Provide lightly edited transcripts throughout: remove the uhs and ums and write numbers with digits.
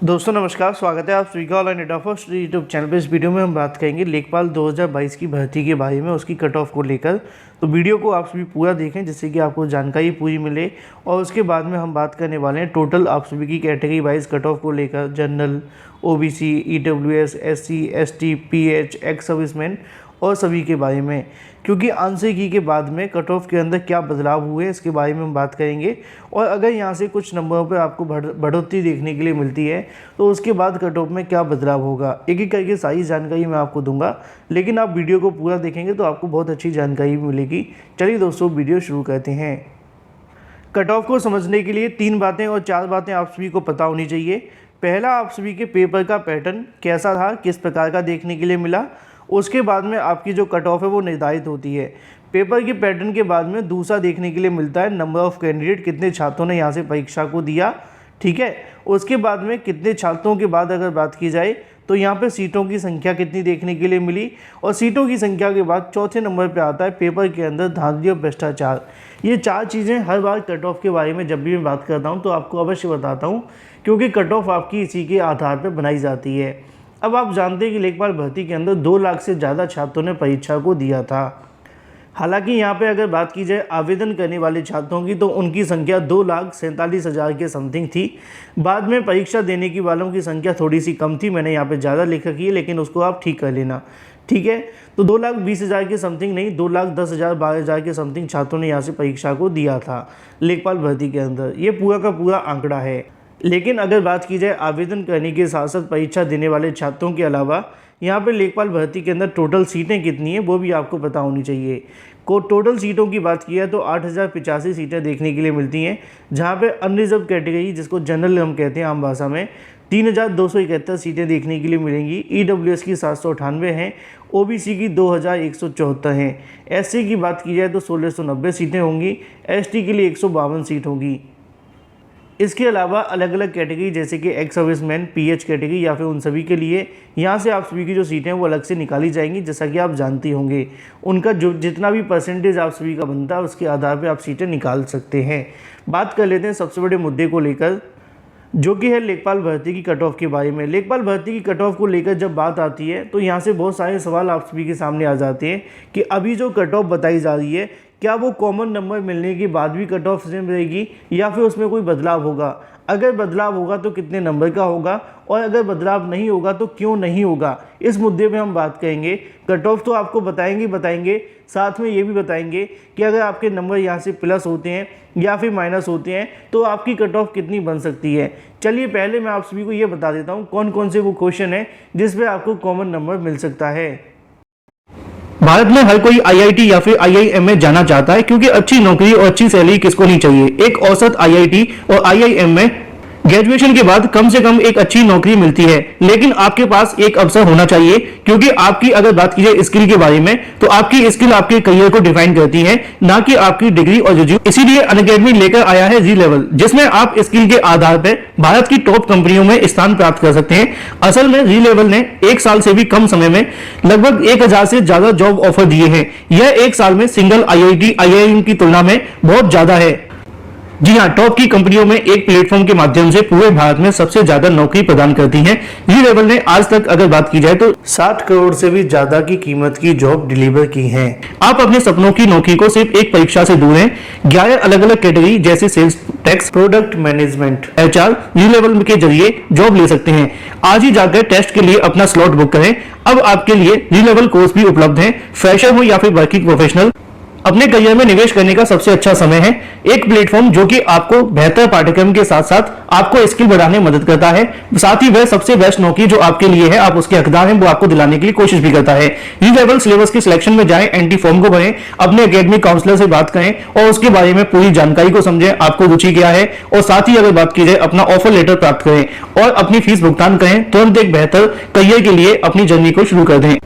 दोस्तों नमस्कार, स्वागत है आप सभी का online data first YouTube channel पे। इस वीडियो में हम बात करेंगे लेखपाल 2022 की भर्ती के बारे में, उसकी कट ऑफ को लेकर। तो वीडियो को आप सभी पूरा देखें जिससे कि आपको जानकारी पूरी मिले। और उसके बाद में हम बात करने वाले हैं टोटल आप सभी की कैटेगरी वाइज कट ऑफ को लेकर, general, OBC, EWS, SC, ST, pH, ex serviceman और सभी के बारे में। क्योंकि आंसर की के बाद में कट ऑफ के अंदर क्या बदलाव हुए इसके बारे में हम बात करेंगे। और अगर यहाँ से कुछ नंबरों पर आपको बढ़ोतरी देखने के लिए मिलती है तो उसके बाद कट ऑफ में क्या बदलाव होगा, एक एक करके सारी जानकारी मैं आपको दूंगा। लेकिन आप वीडियो को पूरा देखेंगे तो आपको बहुत अच्छी जानकारी भी मिलेगी। चलिए दोस्तों, वीडियो शुरू करते हैं। कट ऑफ को समझने के लिए 3 बातें और 4 बातें आप सभी को पता होनी चाहिए। पहला, आप सभी के पेपर का पैटर्न कैसा था, किस प्रकार का देखने के लिए मिला। उसके बाद में आपकी जो कट ऑफ है वो निर्धारित होती है। पेपर के पैटर्न के बाद में दूसरा देखने के लिए मिलता है नंबर ऑफ़ कैंडिडेट, कितने छात्रों ने यहाँ से परीक्षा को दिया, ठीक है। उसके बाद में कितने छात्रों के बाद अगर बात की जाए तो यहाँ पे सीटों की संख्या कितनी देखने के लिए मिली। और सीटों की संख्या के बाद चौथे नंबर पे आता है पेपर के अंदर धांधली और भ्रष्टाचार। ये 4 चीज़ें हर बार कट ऑफ के बारे में जब भी मैं बात करता हूँ तो आपको अवश्य बताता हूँ, क्योंकि कट ऑफ आपकी इसी के आधार पर बनाई जाती है। अब आप जानते हैं कि लेखपाल भर्ती के अंदर 2 लाख से ज़्यादा छात्रों ने परीक्षा को दिया था। हालांकि यहाँ पे अगर बात की जाए आवेदन करने वाले छात्रों की तो उनकी संख्या 2,47,000 के समथिंग थी। बाद में परीक्षा देने की वालों की संख्या थोड़ी सी कम थी, मैंने यहाँ पे ज़्यादा लिख रखी है, लेकिन उसको आप ठीक कर लेना, ठीक है। तो 2,20,000 के समथिंग नहीं, 2,10,000 12,000 के समथिंग छात्रों ने यहाँ से परीक्षा को दिया था लेखपाल भर्ती के अंदर। ये पूरा का पूरा आंकड़ा है। लेकिन अगर बात की जाए आवेदन करने के साथ साथ परीक्षा देने वाले छात्रों के अलावा यहाँ पे लेखपाल भर्ती के अंदर टोटल सीटें कितनी हैं वो भी आपको पता होनी चाहिए। टोटल सीटों की बात की है तो 8,085 सीटें देखने के लिए मिलती हैं, जहाँ पे अनरिजर्व कैटेगरी जिसको जनरल हम कहते हैं आम भाषा में 3,271 सीटें देखने के लिए मिलेंगी। ईडब्ल्यूएस की 798 हैं, ओबीसी की 2,174 हैं। एससी की बात की जाए तो 1,690 सीटें होंगी, एसटी के लिए 152 सीट होगी। इसके अलावा अलग अलग कैटेगरी जैसे कि एक्स सर्विसमैन, पीएच कैटेगरी या फिर उन सभी के लिए यहाँ से आप सभी की जो सीटें हैं वो अलग से निकाली जाएंगी। जैसा कि आप जानते होंगे उनका जो जितना भी परसेंटेज आप सभी का बनता है उसके आधार पर आप सीटें निकाल सकते हैं। बात कर लेते हैं सबसे बड़े मुद्दे को लेकर, जो कि है लेखपाल भर्ती की कट ऑफ के बारे में। लेखपाल भर्ती की कट ऑफ को लेकर जब बात आती है तो यहाँ से बहुत सारे सवाल आप सभी के सामने आ जाते हैं कि अभी जो कट ऑफ बताई जा रही है क्या वो कॉमन नंबर मिलने के बाद भी कट ऑफ सेम रहेगी या फिर उसमें कोई बदलाव होगा। अगर बदलाव होगा तो कितने नंबर का होगा, और अगर बदलाव नहीं होगा तो क्यों नहीं होगा, इस मुद्दे पे हम बात करेंगे। कट ऑफ तो आपको बताएंगे, साथ में ये भी बताएंगे कि अगर आपके नंबर यहाँ से प्लस होते हैं या फिर माइनस होते हैं तो आपकी कट ऑफ कितनी बन सकती है। चलिए पहले मैं आप सभी को ये बता देता हूँ कौन कौन से वो क्वेश्चन है जिस पे आपको कॉमन नंबर मिल सकता है। भारत में हर कोई आईआईटी या फिर आईआईएम में जाना चाहता है, क्योंकि अच्छी नौकरी और अच्छी सैलरी किसको नहीं चाहिए। एक औसत आईआईटी और आईआईएम में ग्रेजुएशन के बाद कम से कम एक अच्छी नौकरी मिलती है, लेकिन आपके पास एक अवसर होना चाहिए। क्योंकि आपकी अगर बात की जाए स्किल के बारे में तो आपकी स्किल आपके करियर को डिफाइन करती है, ना कि आपकी डिग्री और रिज्यूम। इसीलिए अनअकैडमी लेकर आया है जी लेवल, जिसमें आप स्किल के आधार पर भारत की टॉप कंपनियों में स्थान प्राप्त कर सकते हैं। असल में जी लेवल ने 1 साल से भी कम समय में लगभग 1,000 से ज्यादा जॉब ऑफर दिए हैं। यह 1 साल में सिंगल आईआईटी आईआईएम की तुलना में बहुत ज्यादा है। जी हाँ, टॉप की कंपनियों में एक प्लेटफॉर्म के माध्यम से पूरे भारत में सबसे ज्यादा नौकरी प्रदान करती हैं। जी लेवल ने आज तक अगर बात की जाए तो 60 करोड़ से भी ज्यादा की कीमत की जॉब डिलीवर की है। आप अपने सपनों की नौकरी को सिर्फ एक परीक्षा से दूर हैं। 11 अलग अलग कैटेगरी जैसे sales, tax, product management, HR जी लेवल के जरिए जॉब ले सकते हैं। आज ही जाकर टेस्ट के लिए अपना स्लॉट बुक करें। अब आपके लिए जी लेवल कोर्स भी उपलब्ध है। फ्रेशर हो या फिर वर्किंग प्रोफेशनल, अपने करियर में निवेश करने का सबसे अच्छा समय है। एक प्लेटफॉर्म जो कि आपको बेहतर पाठ्यक्रम के साथ साथ आपको स्किल बढ़ाने में मदद करता है, साथ ही वह सबसे बेस्ट नौकरी जो आपके लिए है, आप उसके हकदार हैं, वो आपको दिलाने के लिए कोशिश भी करता है। ई लेवल सिलेबस की सिलेक्शन में जाएं, एंटी फॉर्म को भरें, अपने एकेडमिक काउंसलर से बात करें और उसके बारे में पूरी जानकारी को समझें, आपको रुचि क्या है। और साथ ही अगर बात की जाए अपना ऑफर लेटर प्राप्त करें और अपनी फीस भुगतान करें, तुरंत एक बेहतर करियर के लिए अपनी जर्नी को शुरू कर दें।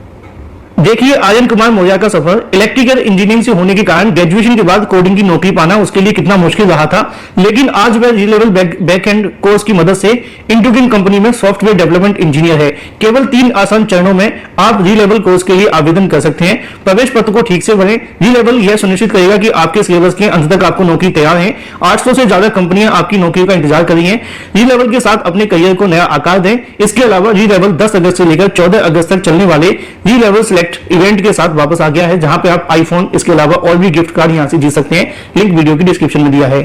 देखिए, आर्यन कुमार मौर्य का सफर इलेक्ट्रिकल इंजीनियरिंग से होने के कारण ग्रेजुएशन के बाद कोडिंग की नौकरी पाना उसके लिए कितना मुश्किल रहा था, लेकिन आज वह जी लेवल बैक एंड कोर्स की मदद से इंटुकिन कंपनी में सॉफ्टवेयर डेवलपमेंट इंजीनियर है। केवल 3 आसान चरणों में आप जी लेवल कोर्स के लिए आवेदन कर सकते हैं। प्रवेश पत्र को ठीक से भरें। जी लेवल यह सुनिश्चित करेगा कि आपके सिलेबस के अंत तक आपको नौकरी तैयार है। 800 से ज्यादा कंपनियां आपकी नौकरी का इंतजार कर रही हैं। जी लेवल के साथ अपने करियर को नया आकार दें। इसके अलावा जी लेवल 10 अगस्त से लेकर 14 अगस्त तक चलने वाले जी लेवल सिलेक्ट इवेंट के साथ वापस आ गया है, जहां पे आप आईफोन, इसके अलावा और भी गिफ्ट कार्ड यहां से जीत सकते हैं। लिंक वीडियो की डिस्क्रिप्शन में दिया है।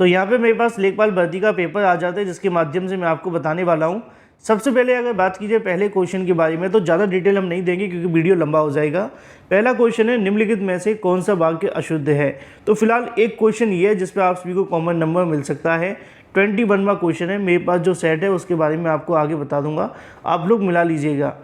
तो यहाँ पे मेरे पास लेखपाल भर्ती का पेपर आ जाता है, जिसके माध्यम से मैं आपको बताने वाला हूँ। सबसे पहले अगर बात कीजिए पहले क्वेश्चन के बारे में, तो ज़्यादा डिटेल हम नहीं देंगे क्योंकि वीडियो लंबा हो जाएगा। पहला क्वेश्चन है, निम्नलिखित में से कौन सा वाक्य अशुद्ध है। तो फिलहाल एक क्वेश्चन ये है जिस पर आप सभी को कॉमन नंबर मिल सकता है। 21वां क्वेश्चन है, मेरे पास जो सेट है उसके बारे में आपको आगे बता दूंगा, आप लोग मिला लीजिएगा।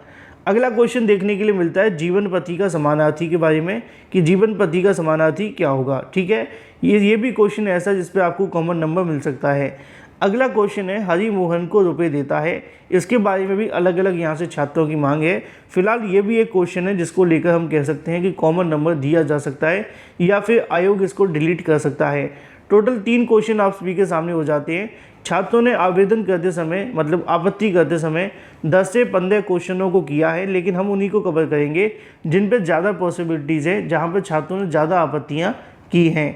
अगला क्वेश्चन देखने के लिए मिलता है जीवन पति का समानार्थी के बारे में, कि जीवन पति का समानार्थी क्या होगा। ठीक है, ये भी क्वेश्चन ऐसा जिस पे आपको कॉमन नंबर मिल सकता है। अगला क्वेश्चन है, हरि मोहन को रुपए देता है। इसके बारे में भी अलग अलग यहाँ से छात्रों की मांग है। फिलहाल ये भी एक क्वेश्चन है जिसको लेकर हम कह सकते हैं कि कॉमन नंबर दिया जा सकता है या फिर आयोग इसको डिलीट कर सकता है। टोटल 3 क्वेश्चन आप सभी के सामने हो जाते हैं। छात्रों ने आवेदन करते समय, मतलब आपत्ति करते समय 10 से 15 क्वेश्चनों को किया है, लेकिन हम उन्हीं को कवर करेंगे जिन पे ज़्यादा पॉसिबिलिटीज़ है, जहाँ पे छात्रों ने ज़्यादा आपत्तियाँ की हैं।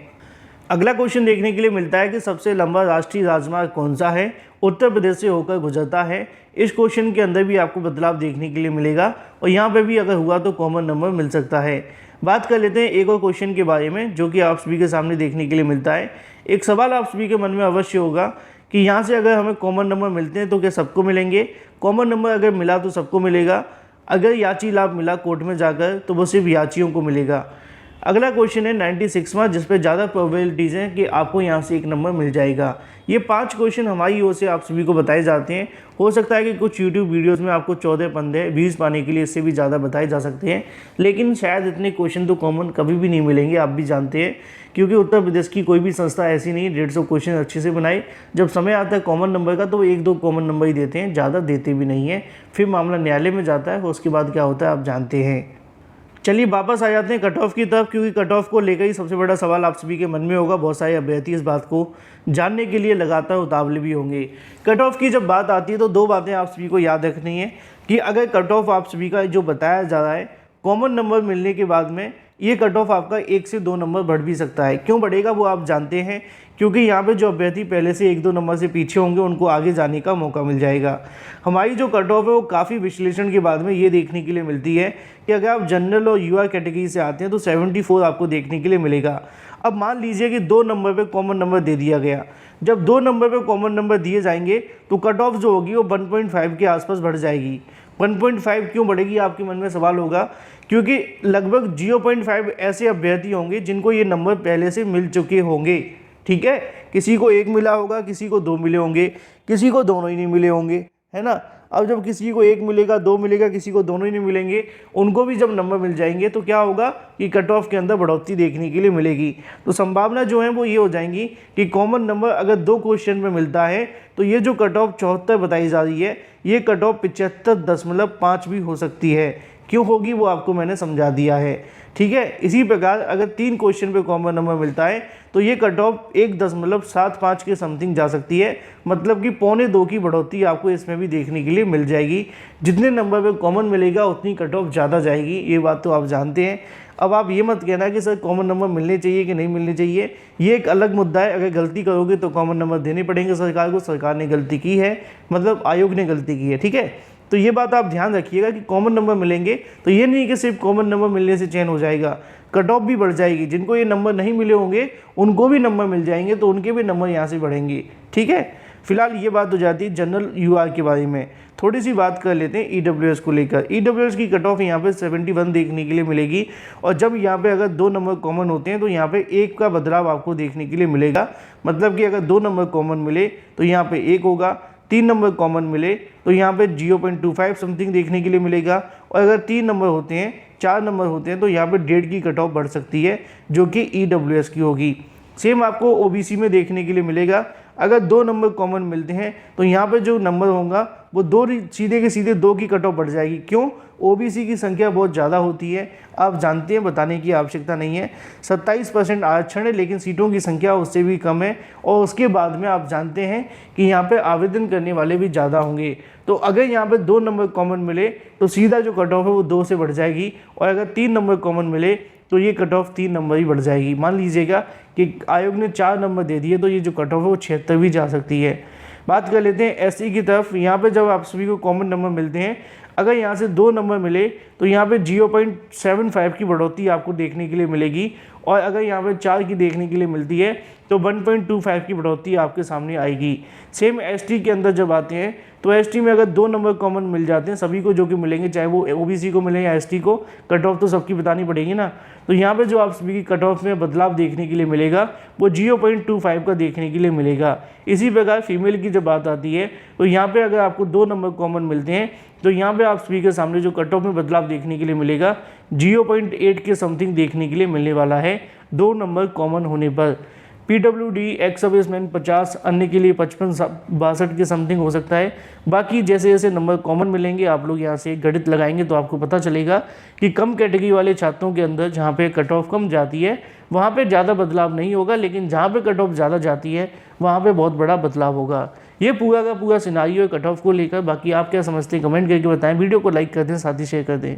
अगला क्वेश्चन देखने के लिए मिलता है कि सबसे लंबा राष्ट्रीय राजमार्ग कौन सा है, उत्तर प्रदेश से होकर गुजरता है। इस क्वेश्चन के अंदर भी आपको बदलाव देखने के लिए मिलेगा और यहाँ पे भी अगर हुआ तो कॉमन नंबर मिल सकता है। बात कर लेते हैं एक और क्वेश्चन के बारे में जो कि आप सभी के सामने देखने के लिए मिलता है। एक सवाल आप सभी के मन में अवश्य होगा कि यहाँ से अगर हमें कॉमन नंबर मिलते हैं तो क्या सबको मिलेंगे। कॉमन नंबर अगर मिला तो सबको मिलेगा, अगर याची लाभ मिला कोर्ट में जाकर तो वो सिर्फ याचियों को मिलेगा। अगला क्वेश्चन है 96वां, जिस पे ज़्यादा प्रोबेबिलिटीज़ हैं कि आपको यहाँ से एक नंबर मिल जाएगा। ये 5 क्वेश्चन हमारी ओर से आप सभी को बताए जाते हैं। हो सकता है कि कुछ यूट्यूब वीडियोस में आपको 14, 15 व्यूज़ पाने के लिए इससे भी ज़्यादा बताए जा सकते हैं, लेकिन शायद इतने क्वेश्चन तो कॉमन कभी भी नहीं मिलेंगे, आप भी जानते हैं, क्योंकि उत्तर प्रदेश की कोई भी संस्था ऐसी नहीं 150 क्वेश्चन अच्छे से बनाए। जब समय आता है कॉमन नंबर का तो वो 1-2 कॉमन नंबर ही देते हैं, ज़्यादा देते भी नहीं हैं। फिर मामला न्यायालय में जाता है, उसके बाद क्या होता है आप जानते हैं। चलिए वापस आ जाते हैं कट ऑफ की तरफ, क्योंकि कट ऑफ को लेकर ही सबसे बड़ा सवाल आप सभी के मन में होगा। बहुत सारे अभ्यर्थी इस बात को जानने के लिए लगातार उतावले भी होंगे। कट ऑफ की जब बात आती है तो 2 बातें आप सभी को याद रखनी है कि अगर कट ऑफ आप सभी का जो बताया जा रहा है कॉमन नंबर मिलने के बाद में, ये कट ऑफ आपका 1 से 2 नंबर बढ़ भी सकता है। क्यों बढ़ेगा वो आप जानते हैं, क्योंकि यहाँ पे जो अभ्यर्थी पहले से 1-2 नंबर से पीछे होंगे उनको आगे जाने का मौका मिल जाएगा। हमारी जो कट ऑफ है वो काफ़ी विश्लेषण के बाद में ये देखने के लिए मिलती है कि अगर आप जनरल और युवा कैटेगरी से आते हैं तो 74 आपको देखने के लिए मिलेगा। अब मान लीजिए कि 2 नंबर पे कॉमन नंबर दे दिया गया। जब 2 नंबर पे कॉमन नंबर दिए जाएंगे तो कट ऑफ जो होगी वो 1.5 के आसपास बढ़ जाएगी। 1.5 क्यों बढ़ेगी आपके मन में सवाल होगा, क्योंकि लगभग 0.5 ऐसे अभ्यर्थी होंगे जिनको ये नंबर पहले से मिल चुके होंगे। ठीक है, किसी को 1 मिला होगा, किसी को 2 मिले होंगे, किसी को दोनों ही नहीं मिले होंगे, है ना। अब जब किसी को 1 मिलेगा, 2 मिलेगा, किसी को दोनों ही नहीं मिलेंगे, उनको भी जब नंबर मिल जाएंगे तो क्या होगा कि कट ऑफ के अंदर बढ़ोतरी देखने के लिए मिलेगी। तो संभावना जो है वो ये हो जाएंगी कि कॉमन नंबर अगर 2 क्वेश्चन में मिलता है तो ये जो कट ऑफ 74 बताई जा रही है, ये कट ऑफ 75.5 भी हो सकती है। क्यों होगी वो आपको मैंने समझा दिया है। ठीक है, इसी प्रकार अगर 3 क्वेश्चन पे कॉमन नंबर मिलता है तो ये कट ऑफ 1.75 के समथिंग जा सकती है, मतलब कि 1.25 की बढ़ोतरी आपको इसमें भी देखने के लिए मिल जाएगी। जितने नंबर पे कॉमन मिलेगा उतनी कट ऑफ ज़्यादा जाएगी, ये बात तो आप जानते हैं। अब आप ये मत कहना कि सर कॉमन नंबर मिलने चाहिए कि नहीं मिलने चाहिए, ये एक अलग मुद्दा है। अगर गलती करोगे तो कॉमन नंबर देने पड़ेंगे सरकार को, सरकार ने गलती की है, मतलब आयोग ने गलती की है। ठीक है, तो ये बात आप ध्यान रखिएगा कि कॉमन नंबर मिलेंगे तो ये नहीं कि सिर्फ कॉमन नंबर मिलने से चयन हो जाएगा, कट ऑफ भी बढ़ जाएगी। जिनको ये नंबर नहीं मिले होंगे उनको भी नंबर मिल जाएंगे, तो उनके भी नंबर यहाँ से बढ़ेंगे। ठीक है, फिलहाल ये बात हो जाती है जनरल यूआर के बारे में। थोड़ी सी बात कर लेते हैं ईडब्ल्यूएस को लेकर। ईडब्ल्यूएस की कट ऑफ यहाँ पे 71 देखने के लिए मिलेगी, और जब यहाँ पे अगर 2 नंबर कॉमन होते हैं तो यहाँ पे 1 का बदलाव आपको देखने के लिए मिलेगा। मतलब कि अगर 2 नंबर कॉमन मिले तो यहाँ पे 1 होगा, 3 नंबर कॉमन मिले तो यहाँ पे 0.25 समथिंग देखने के लिए मिलेगा, और अगर 3 नंबर होते हैं, 4 नंबर होते हैं तो यहाँ पे 1.5 की कट ऑफ बढ़ सकती है, जो कि ईडब्ल्यूएस की होगी। सेम आपको ओबीसी में देखने के लिए मिलेगा। अगर 2 नंबर कॉमन मिलते हैं तो यहाँ पे जो नंबर होगा वो सीधे के सीधे 2 की कट ऑफ बढ़ जाएगी। क्यों? ओबीसी की संख्या बहुत ज़्यादा होती है, आप जानते हैं, बताने की आवश्यकता नहीं है। 27% आरक्षण है, लेकिन सीटों की संख्या उससे भी कम है। और उसके बाद में आप जानते हैं कि यहाँ पे आवेदन करने वाले भी ज़्यादा होंगे। तो अगर यहाँ पे 2 नंबर कॉमन मिले तो सीधा जो कट ऑफ है वो 2 से बढ़ जाएगी, और अगर 3 नंबर कॉमन मिले तो ये कट ऑफ 3 नंबर ही बढ़ जाएगी। मान लीजिएगा कि आयोग ने 4 नंबर दे दिए तो ये जो कट ऑफ है वो 76 भी जा सकती है। बात कर लेते हैं एससी की तरफ। यहाँ पे जब आप सभी को कॉमन नंबर मिलते हैं, अगर यहाँ से 2 नंबर मिले तो यहाँ पे 0.75 की बढ़ोतरी आपको देखने के लिए मिलेगी, और अगर यहाँ पे 4 की देखने के लिए मिलती है तो 1.25 की बढ़ोतरी आपके सामने आएगी। सेम एसटी के अंदर जब आते हैं तो एसटी में अगर 2 नंबर कॉमन मिल जाते हैं सभी को, जो कि मिलेंगे, चाहे वो ओबीसी को मिले या एसटी को, कट ऑफ तो सबकी बतानी पड़ेगी ना। तो यहाँ पे जो आप सभी की कट ऑफ में बदलाव देखने के लिए मिलेगा वो 0.25 का देखने के लिए मिलेगा। इसी प्रकार फीमेल की जब बात आती है तो यहाँ पे अगर आपको 2 नंबर कॉमन मिलते हैं तो यहाँ पे आप सभी के सामने जो कट ऑफ में बदलाव देखने के लिए मिलेगा 0.8 के समथिंग देखने के लिए मिलने वाला है 2 नंबर कॉमन होने पर। पीडब्ल्यूडी, एक्स सर्विसमैन 50, अन्य के लिए 55-62 के समथिंग हो सकता है। बाकी जैसे जैसे नंबर कॉमन मिलेंगे आप लोग यहाँ से गणित लगाएंगे तो आपको पता चलेगा कि कम कैटेगरी वाले छात्रों के अंदर जहाँ पे कट ऑफ कम जाती है वहाँ पे ज़्यादा बदलाव नहीं होगा, लेकिन जहाँ पे कट ऑफ ज़्यादा जाती है वहाँ पे बहुत बड़ा बदलाव होगा। ये पूरा का पूरा सिनारियो है कट ऑफ को लेकर। बाकी आप क्या समझते हैं कमेंट करके बताएं, वीडियो को लाइक कर दें, साथ ही शेयर कर दें।